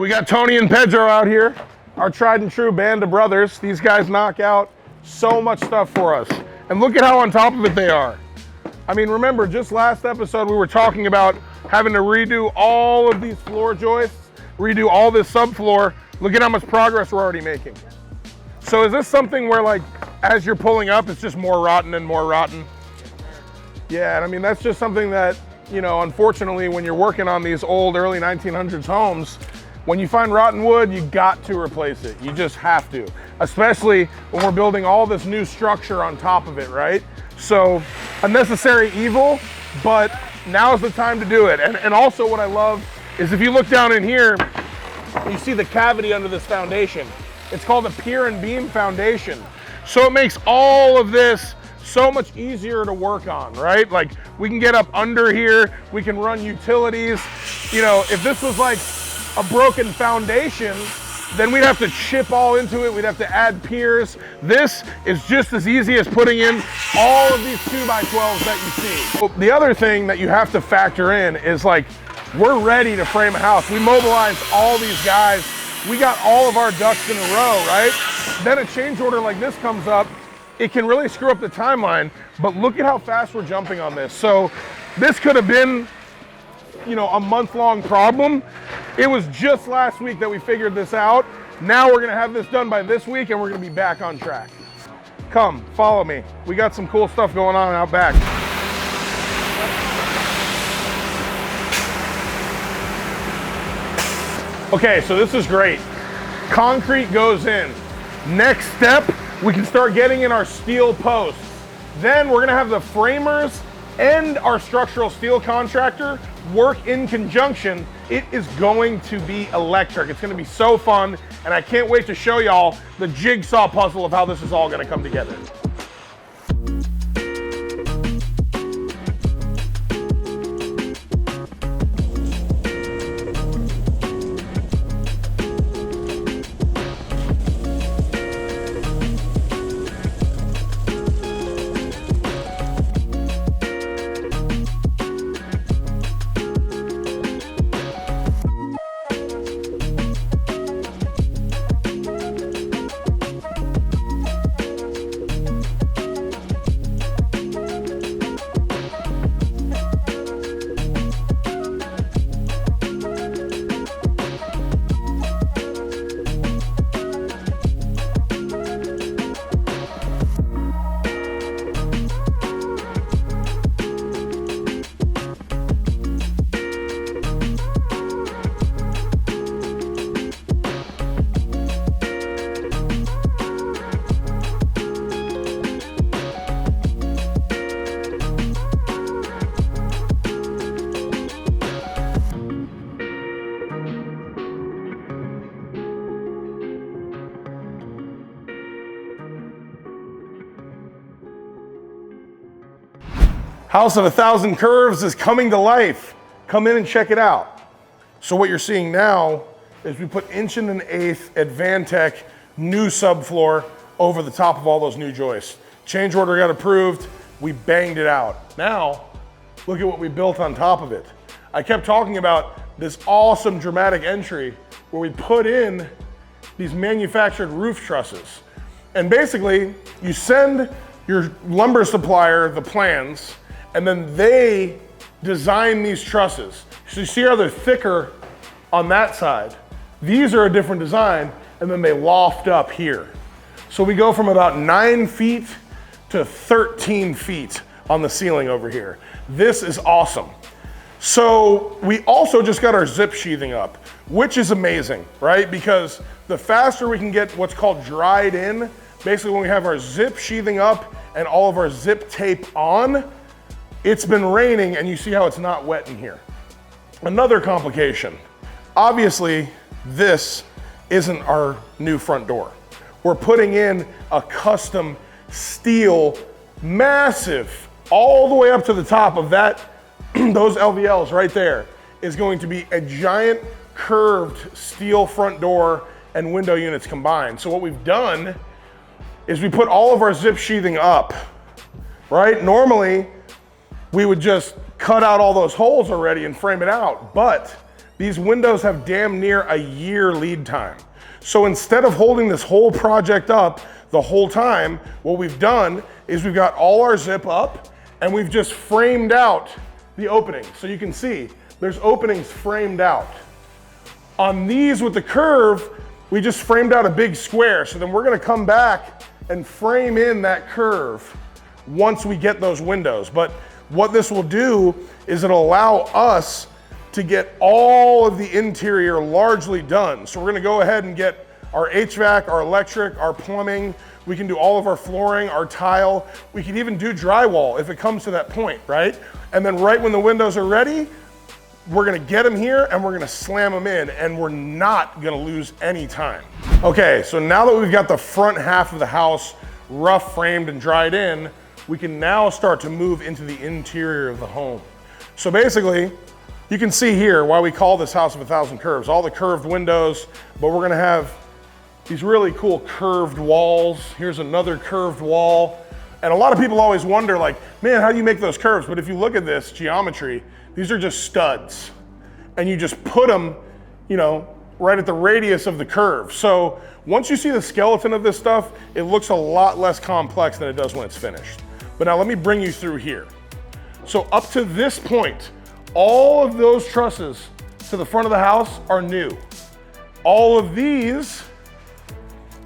We got Tony and Pedro out here, our tried and true band of brothers. These guys knock out so much stuff for us. And look at how on top of it they are. I mean, remember, just last episode we were talking about having to redo all of these floor joists, redo all this subfloor. Look at how much progress we're already making. So is this something where, like, as you're pulling up, it's just more rotten and more rotten? Yeah, and I mean, that's just something that, you know, unfortunately, when you're working on these old early 1900s homes, when you find rotten wood, you got to replace it. You just have to, especially when we're building all this new structure on top of it, right? So a necessary evil, but now's the time to do it. And also what I love is if you look down in here, you see the cavity under this foundation. It's called a pier and beam foundation. So it makes all of this so much easier to work on, right? Like, we can get up under here, we can run utilities. You know, if this was like a broken foundation, then we'd have to chip all into it, we'd have to add piers. This is just as easy as putting in all of these 2x12s that you see. So the other thing that you have to factor in is, like, we're ready to frame a house. We mobilized all these guys, we got all of our ducks in a row, right? Then a change order like this comes up, it can really screw up the timeline, but look at how fast we're jumping on this. So this could have been, you know, a month-long problem. It was just last week that we figured this out. Now we're gonna have this done by this week and we're gonna be back on track. Come, follow me. We got some cool stuff going on out back. Okay, so this is great. Concrete goes in. Next step, we can start getting in our steel posts. Then we're gonna have the framers and our structural steel contractor work in conjunction. It is going to be electric. It's gonna be so fun, and I can't wait to show y'all the jigsaw puzzle of how this is all gonna come together. House of 1,000 Curves is coming to life. Come in and check it out. So what you're seeing now is we put 1 1/8 Advantech new subfloor over the top of all those new joists. Change order got approved, we banged it out. Now, look at what we built on top of it. I kept talking about this awesome dramatic entry where we put in these manufactured roof trusses. And basically, you send your lumber supplier the plans, and then they design these trusses. So you see how they're thicker on that side. These are a different design, and then they loft up here. So we go from about 9 feet to 13 feet on the ceiling over here. This is awesome. So we also just got our zip sheathing up, which is amazing, right? Because the faster we can get what's called dried in, basically when we have our zip sheathing up and all of our zip tape on, it's been raining and you see how it's not wet in here. Another complication, obviously this isn't our new front door. We're putting in a custom steel, massive, all the way up to the top of that, those LVLs right there is going to be a giant curved steel front door and window units combined. So what we've done is we put all of our zip sheathing up, right? Normally, we would just cut out all those holes already and frame it out. But these windows have damn near a year lead time. So instead of holding this whole project up the whole time, what we've done is we've got all our zip up and we've just framed out the openings. So you can see there's openings framed out. On these with the curve, we just framed out a big square. So then we're gonna come back and frame in that curve once we get those windows. But what this will do is it'll allow us to get all of the interior largely done. So we're gonna go ahead and get our HVAC, our electric, our plumbing. We can do all of our flooring, our tile. We can even do drywall if it comes to that point, right? And then right when the windows are ready, we're gonna get them here and we're gonna slam them in, and we're not gonna lose any time. Okay, so now that we've got the front half of the house rough framed and dried in, we can now start to move into the interior of the home. So basically, you can see here why we call this house of 1,000 curves. All the curved windows, but we're gonna have these really cool curved walls. Here's another curved wall. And a lot of people always wonder, like, man, how do you make those curves? But if you look at this geometry, these are just studs. And you just put them, you know, right at the radius of the curve. So once you see the skeleton of this stuff, it looks a lot less complex than it does when it's finished. But now let me bring you through here. So up to this point, all of those trusses to the front of the house are new. All of these,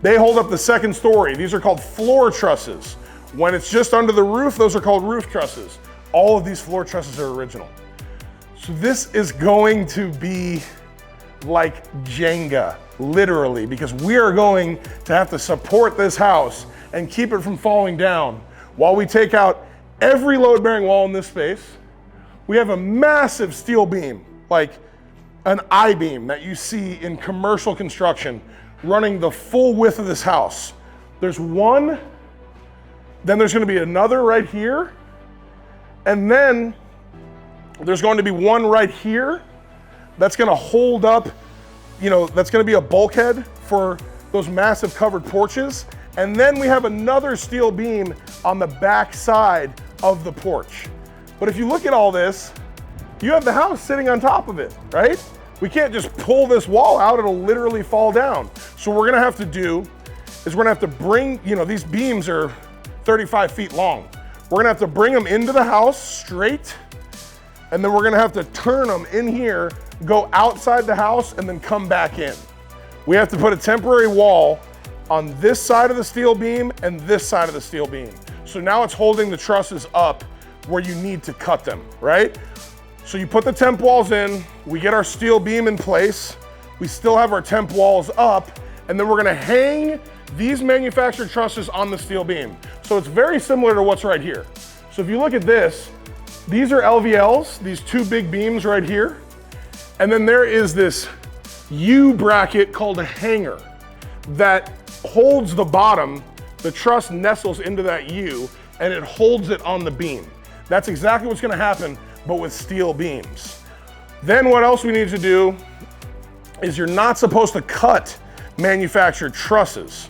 they hold up the second story. These are called floor trusses. When it's just under the roof, those are called roof trusses. All of these floor trusses are original. So this is going to be like Jenga, literally, because we are going to have to support this house and keep it from falling down while we take out every load-bearing wall in this space. We have a massive steel beam, like an I-beam that you see in commercial construction, running the full width of this house. There's one, then there's gonna be another right here, and then there's going to be one right here that's gonna hold up, you know, that's gonna be a bulkhead for those massive covered porches. And then we have another steel beam on the back side of the porch. But if you look at all this, you have the house sitting on top of it, right? We can't just pull this wall out, it'll literally fall down. So what we're gonna have to do is we're gonna have to bring, you know, these beams are 35 feet long. We're gonna have to bring them into the house straight, and then we're gonna have to turn them in here, go outside the house, and then come back in. We have to put a temporary wall on this side of the steel beam and this side of the steel beam. So now it's holding the trusses up where you need to cut them, right? So you put the temp walls in, we get our steel beam in place, we still have our temp walls up, and then we're gonna hang these manufactured trusses on the steel beam. So it's very similar to what's right here. So if you look at this, these are LVLs, these two big beams right here. And then there is this U bracket called a hanger that holds the bottom. The truss nestles into that U and it holds it on the beam. That's exactly what's gonna happen, but with steel beams. Then what else we need to do is you're not supposed to cut manufactured trusses,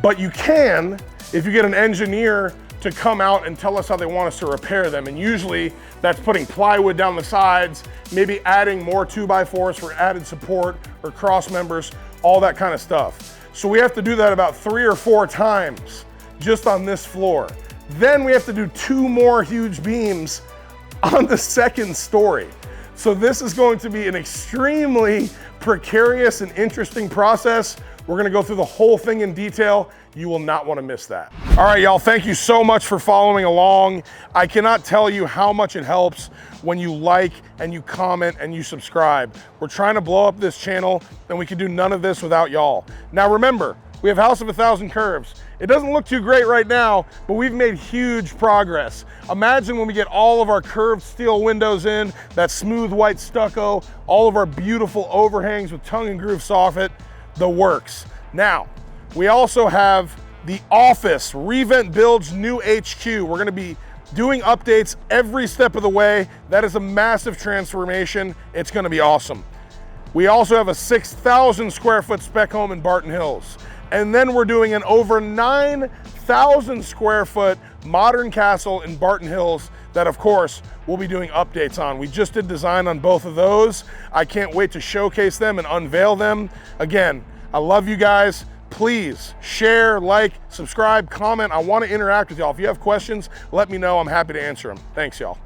but you can if you get an engineer to come out and tell us how they want us to repair them. And usually that's putting plywood down the sides, maybe adding more 2x4s for added support or cross members, all that kind of stuff. So we have to do that about 3 or 4 times just on this floor. Then we have to do 2 more huge beams on the second story. So this is going to be an extremely precarious and interesting process. We're gonna go through the whole thing in detail. You will not wanna miss that. All right, y'all, thank you so much for following along. I cannot tell you how much it helps when you like and you comment and you subscribe. We're trying to blow up this channel and we can do none of this without y'all. Now remember, we have House of 1,000 Curves. It doesn't look too great right now, but we've made huge progress. Imagine when we get all of our curved steel windows in, that smooth white stucco, all of our beautiful overhangs with tongue and groove soffit, the works. Now, we also have the office, reventbuilds new HQ. We're gonna be doing updates every step of the way. That is a massive transformation. It's gonna be awesome. We also have a 6,000 square foot spec home in Barton Hills. And then we're doing an over 9,000 square foot modern castle in Barton Hills that, of course, we'll be doing updates on. We just did design on both of those. I can't wait to showcase them and unveil them. Again, I love you guys. Please share, like, subscribe, comment. I want to interact with y'all. If you have questions, let me know. I'm happy to answer them. Thanks, y'all.